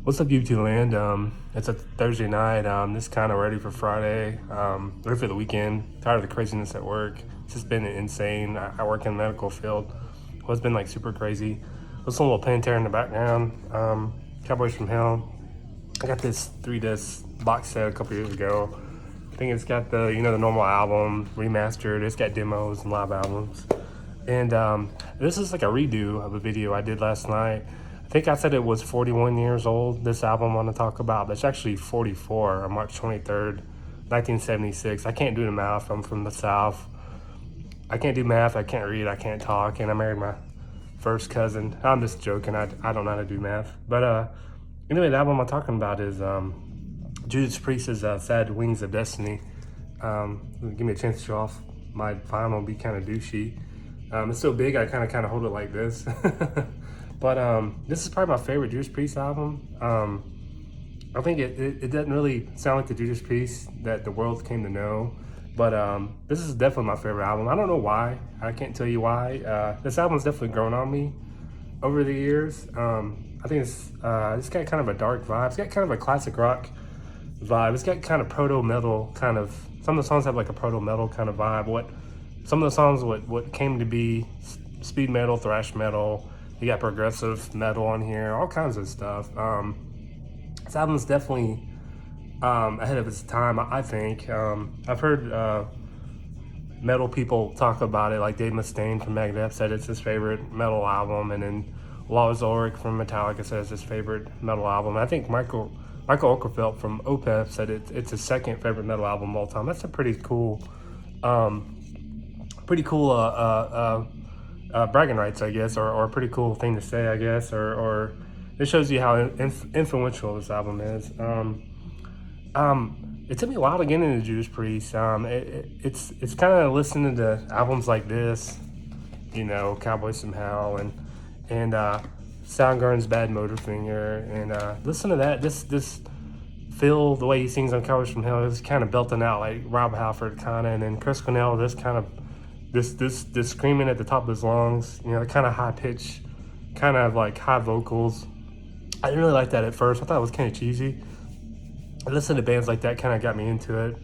What's up, YouTube land? It's a Thursday night. Just kind of ready for Friday, ready for the weekend. Tired of the craziness at work. It's just been insane. I work in the medical field. Well, it's been like super crazy. Listen to a little Pantera in the background. Cowboys from Hell. I got this 3-disc box set a couple years ago. I think it's got the the normal album remastered. It's got demos and live albums. And this is like a redo of a video I did last night. I think I said it was 41 years old, this album I want to talk about, but it's actually 44 on March 23rd, 1976. I can't do the math. I'm from the South. I can't do math. I can't read. I can't talk. And I married my first cousin. I'm just joking. I don't know how to do math. But anyway, the album I'm talking about is Judas Priest's Sad Wings of Destiny. Give me a chance to show off my vinyl, be kind of douchey. It's so big, I kind of hold it like this. But this is probably my favorite Judas Priest album. I think it doesn't really sound like the Judas Priest that the world came to know. But this is definitely my favorite album. I don't know why. I can't tell you why. This album's definitely grown on me over the years. I think it's got kind of a dark vibe. It's got kind of a classic rock vibe. It's got kind of proto-metal kind of, some of the songs have like a proto-metal kind of vibe. Some of the songs, what came to be speed metal, thrash metal. You got progressive metal on here, all kinds of stuff. This album's definitely ahead of its time, I think. I've heard metal people talk about it, like Dave Mustaine from Megadeth said it's his favorite metal album, and then Lars Ulrich from Metallica says his favorite metal album. I think Michael Okerfeldt from Opeth said it's his second favorite metal album of all time. That's a pretty cool bragging rights, I guess, or a pretty cool thing to say, I guess, or it shows you how influential this album is. It took me a while to get into Judas Priest. It's kind of listening to albums like this, Cowboys from Hell and Soundgarden's Bad Motorfinger, and listen to that. This Phil, the way he sings on Cowboys from Hell, is kind of belting out like Rob Halford kind of, and then Chris Cornell, this screaming at the top of his lungs, kind of high pitch, kind of like high vocals. I didn't really like that at first. I thought it was kind of cheesy. I listened to bands like that, kind of got me into it.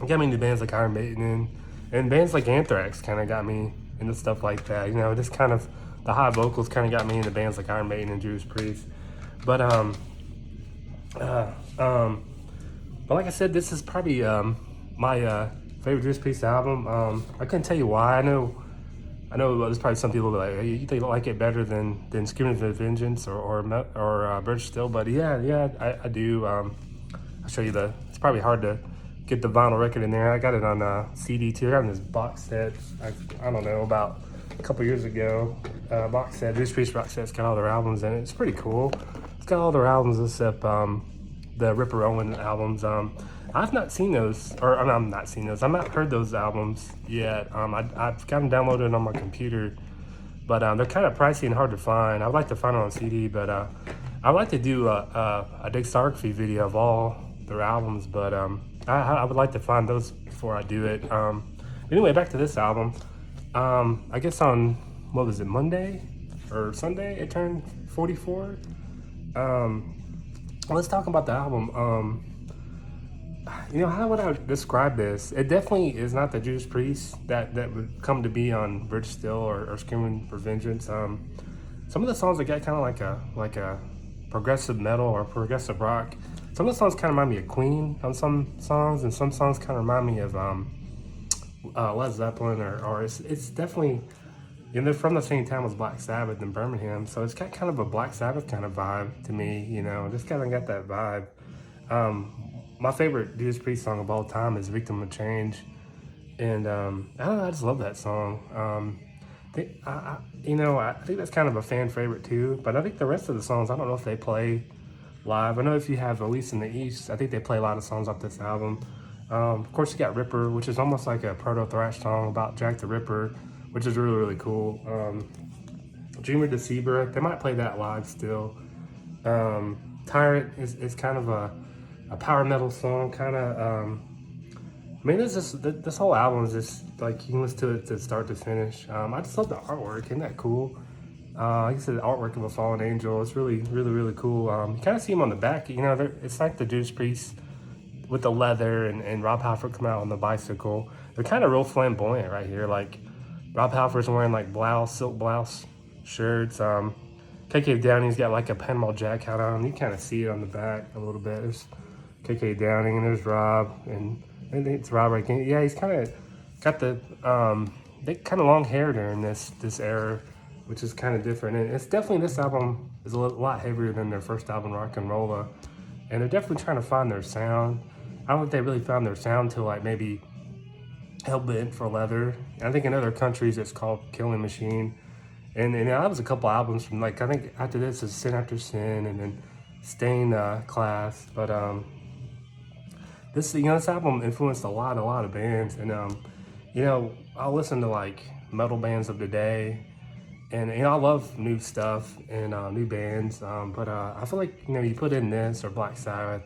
It got me into bands like Iron Maiden and bands like Anthrax kind of got me into stuff like that. Just kind of the high vocals kind of got me into bands like Iron Maiden and Judas Priest. But but like I said, this is probably my favorite Judas Priest album. I couldn't tell you why. I know there's probably some people that are like, hey, you think like it better than Screaming for Vengeance or Bird Still, but yeah, I do. I'll show you it's probably hard to get the vinyl record in there. I got it on CD too. I got it in this box set. I don't know, about a couple years ago. Box set, Judas Priest box set's got all their albums in it. It's pretty cool. It's got all their albums except the Ripper Owen albums. I've not seen those, I'm not seen those. I've not heard those albums yet. I've got them downloaded on my computer, but they're kind of pricey and hard to find. I'd like to find it on CD, but I'd like to do a discography video of all their albums, but I would like to find those before I do it. Anyway, back to this album. I guess on, what was it, Monday or Sunday, it turned 44. Let's talk about the album. How would I describe this? It definitely is not the Judas Priest that would come to be on Bridge Still or Screaming for Vengeance. Some of the songs that got kind of like a progressive metal or progressive rock. Some of the songs kind of remind me of Queen on some songs, and some songs kind of remind me of Led Zeppelin, or it's definitely, they're from the same town as Black Sabbath in Birmingham, so it's got kind of a Black Sabbath kind of vibe to me. Just kind of got that vibe. My favorite Judas Priest song of all time is Victim of Change. And I don't know, I just love that song. I think that's kind of a fan favorite too, but I think the rest of the songs, I don't know if they play live. I know if you have, at least in the East, I think they play a lot of songs off this album. Of course, you got Ripper, which is almost like a proto-thrash song about Jack the Ripper, which is really, really cool. Dreamer Deceiver, they might play that live still. Tyrant is kind of a power metal song, kind of. This whole album is just like, you can listen to it to start to finish. I just love the artwork. Isn't that cool? Like I said, the artwork of a fallen angel. It's really, really, really cool. You kind of see him on the back. You know, it's like the Judas Priest with the leather, and Rob Halford come out on the bicycle. They're kind of real flamboyant right here. Like Rob Halford's wearing like silk blouse shirts. KK Downing's got like a Panama Jack hat on. You kind of see it on the back a little bit. There's KK Downing and there's Rob, and I think it's Rob right here. Yeah, he's kind of got the they kind of long hair during this era, which is kind of different. And it's definitely, this album is a lot heavier than their first album, Rock and Rolla, and they're definitely trying to find their sound. I don't think they really found their sound till like maybe Hellbent for Leather. I think in other countries it's called Killing Machine. And that was a couple albums from, like, I think after this is Sin After Sin, and then Stained Class. But this album influenced a lot of bands. And I'll listen to like metal bands of the day, and I love new stuff and new bands. But I feel like you put in this or Black Sabbath,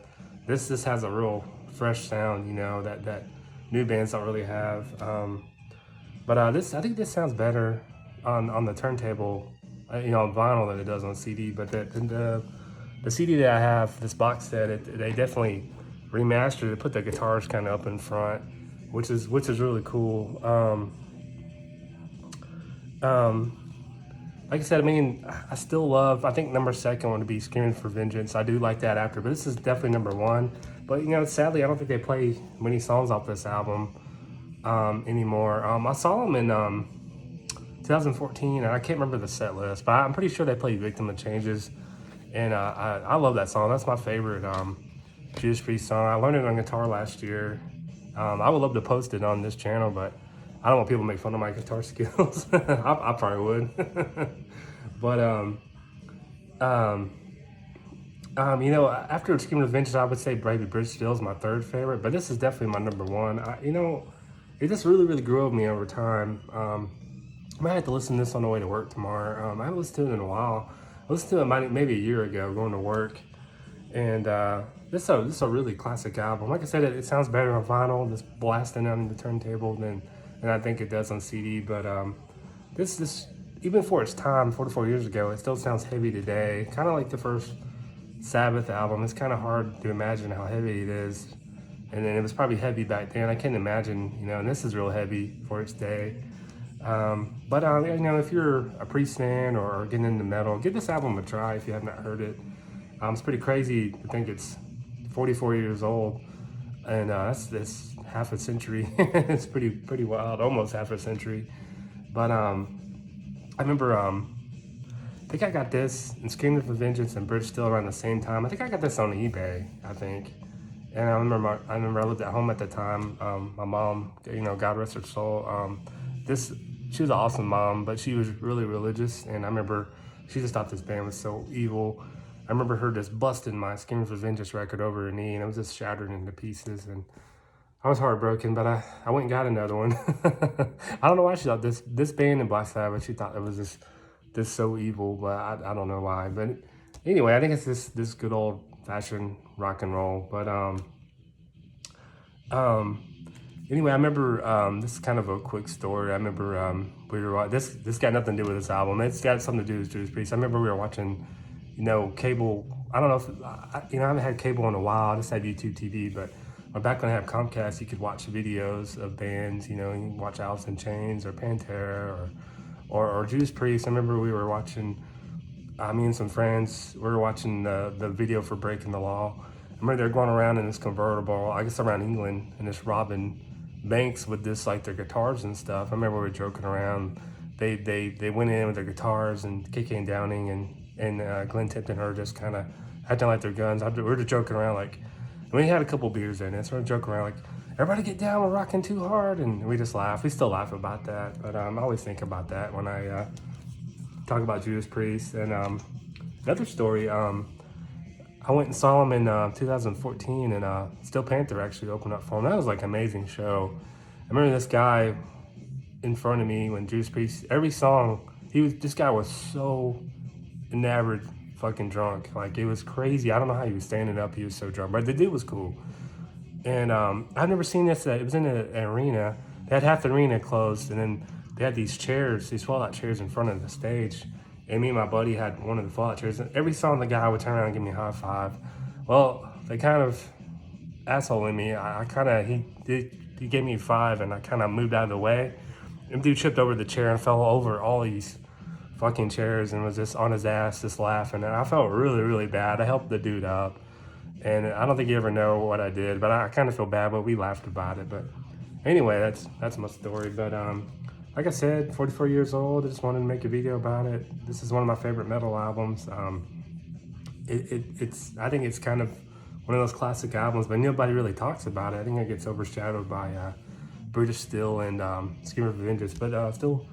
this has a real fresh sound, that new bands don't really have. But I think this sounds better on the turntable, on vinyl than it does on CD. But the CD that I have, this box set, they definitely remastered it, put the guitars kind of up in front, which is really cool. Like I said, I still love, I think number second would be Screaming for Vengeance. I do like that after, but this is definitely number one. But sadly, I don't think they play many songs off this album anymore. I saw them in 2014, and I can't remember the set list, but I'm pretty sure they played Victim of Changes, and I love that song. That's my favorite Judas Priest song. I learned it on guitar last year. I would love to post it on this channel, but I don't want people to make fun of my guitar skills. I probably would. But after Screaming of Vengeance, I would say Brave Bridge Still is my third favorite, but this is definitely my number one. It just really, really grew on me over time. I might have to listen to this on the way to work tomorrow. I haven't listened to it in a while. I listened to it maybe a year ago going to work. And this is a really classic album. Like I said, it sounds better on vinyl, just blasting on the turntable than I think it does on CD. But this even for its time, 44 years ago, it still sounds heavy today. Kind of like the first Sabbath album. It's kind of hard to imagine how heavy it is. And then it was probably heavy back then. I can't imagine, and this is real heavy for its day. But if you're a Priest fan or getting into metal, give this album a try if you have not heard it. It's pretty crazy to think it's 44 years old, and that's half a century. It's pretty wild, almost half a century. But I remember, I think I got this and Screaming for Vengeance and Bridge Still around the same time. I think I got this on eBay, I think. And I remember I lived at home at the time. My mom, God rest her soul. She was an awesome mom, but she was really religious, and I remember she just thought this band was so evil. I remember her just busting my Screaming for Vengeance record over her knee, and it was just shattered into pieces, and I was heartbroken, but I went and got another one. I don't know why she thought this band and Black Sabbath, she thought it was this so evil, but I don't know why. But anyway, I think it's this good old fashioned rock and roll. But anyway, I remember this is kind of a quick story. I remember we were this got nothing to do with this album. It's got something to do with Judas Priest. I remember we were watching, cable. I don't know if I haven't had cable in a while. I just had YouTube TV, but back when I had Comcast, you could watch videos of bands. You can watch Alice in Chains or Pantera or Judas Priest. I remember we were watching. Me and some friends, we were watching the video for Breaking the Law. I remember they're going around in this convertible, I guess around England, and this robbing banks with this, like, their guitars and stuff. I remember we were joking around. They went in with their guitars, and KK Downing and Glenn Tipton are just kind of acting like they're guns. We were just joking around, like, we had a couple beers in it, so we were joking around, like, everybody get down, we're rocking too hard, and we just laugh. We still laugh about that, but I always think about that when I talk about Judas Priest. And another story, I went and saw him in 2014, and Steel Panther actually opened up for him. That was like an amazing show. I remember this guy in front of me when Judas Priest, every song, this guy was so enamored, fucking drunk. Like, it was crazy. I don't know how he was standing up. He was so drunk, but the dude was cool. And I've never seen this. It was in an arena. They had half the arena closed, and then they had these chairs, these swell-out chairs in front of the stage. and me and my buddy had one of the fallout chairs. And every song the guy would turn around and give me a high five. Well, they kind of assholing me. I kind of he gave me five, and I kind of moved out of the way. And dude tripped over the chair and fell over all these fucking chairs and was just on his ass, just laughing. And I felt really, really bad. I helped the dude up, and I don't think you ever know what I did, but I kind of feel bad. But we laughed about it. But anyway, that's my story. But like I said, 44 years old. I just wanted to make a video about it. This is one of my favorite metal albums. It's I think it's kind of one of those classic albums, but nobody really talks about it. I think it gets overshadowed by British Steel and Scream of Vengeance, but still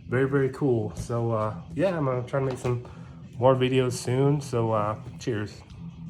very, very cool. So yeah, I'm gonna try to make some more videos soon. So cheers.